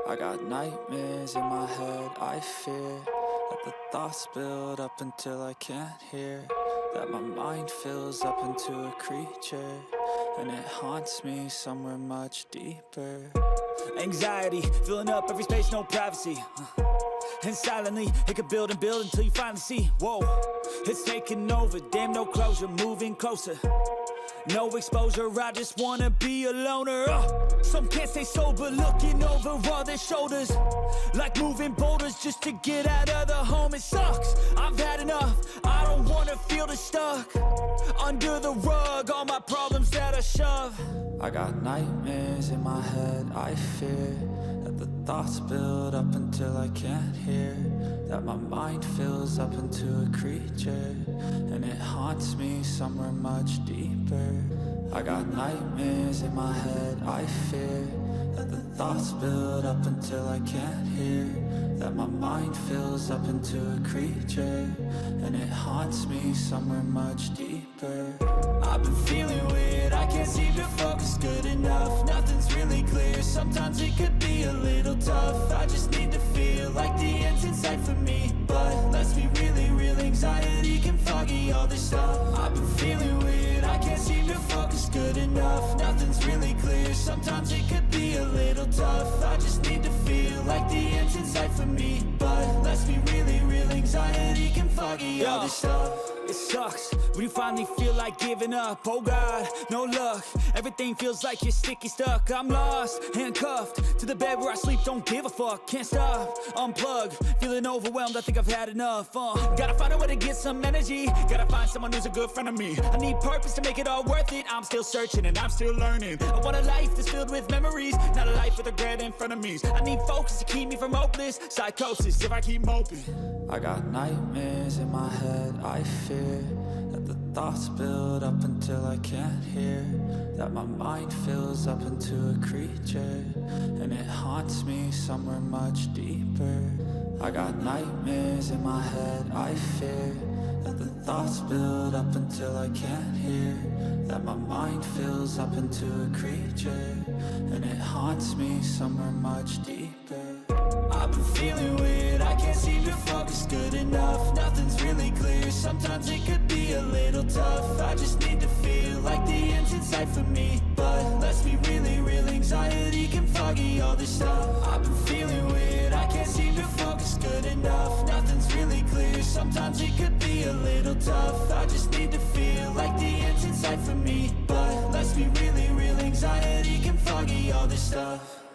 I got nightmares in my head, I fear that the thoughts build up until I can't hear, that my mind fills up into a creature, and it haunts me somewhere much deeper. Anxiety, filling up every space, no privacy. And silently, it could build and build until you finally see, whoa, it's taking over, damn no closure, moving closer. No exposure, I just wanna be a loner. Some can't stay sober, looking over all their shoulders, like moving boulders just to get out of the home. It sucks, I've had enough, I don't wanna feel the stuck under the rug, all my problems that I shove. I got nightmares in my head, I fear that the thoughts build up until I can't hear, that my mind fills up into a creature, and it haunts me somewhere much deeper. I got nightmares in my head, I fear that the thoughts build up until I can't hear, that my mind fills up into a creature, and it haunts me somewhere much deeper. I've been feeling weird, I can't seem to focus good enough, nothing's really clear, sometimes it could be a little tough, I just need to feel like the end's in sight for me, but let's be really real, anxiety can foggy all this stuff. I've been feeling weird, I can't seem to focus good enough, nothing's really clear, sometimes it could be a little tough, I just need to feel like the end's in sight for me, but let's be really real, anxiety can foggy all this stuff. It sucks when you finally feel like giving up. Oh God, no luck. Everything feels like you're sticky stuck. I'm lost, handcuffed to the bed where I sleep. Don't give a fuck, can't stop. Unplug, feeling overwhelmed. I think I've had enough. Gotta find a way to get some energy. Gotta find someone who's a good friend of me. I need purpose to make it all worth it. I'm still searching and I'm still learning. I want a life that's filled with memories, not a life with regret in front of me. I need focus to keep me from hopeless psychosis if I keep moping. I got nightmares in my head, I fear that the thoughts build up until I can't hear, that my mind fills up into a creature, and it haunts me somewhere much deeper. I got nightmares in my head, I fear that the thoughts build up until I can't hear, that my mind fills up into a creature, and it haunts me somewhere much deeper. I've been feeling weird, I can't seem to focus good enough, nothing's really clear, sometimes it could be a little tough, I just need to feel like the end's in sight for me, but let's be really real, anxiety can foggy all this stuff. I've been feeling weird, I can't seem to focus good enough, nothing's really clear, sometimes it could be a little tough, I just need to feel like the end's in sight for me, but let's be really real, anxiety can foggy all this stuff.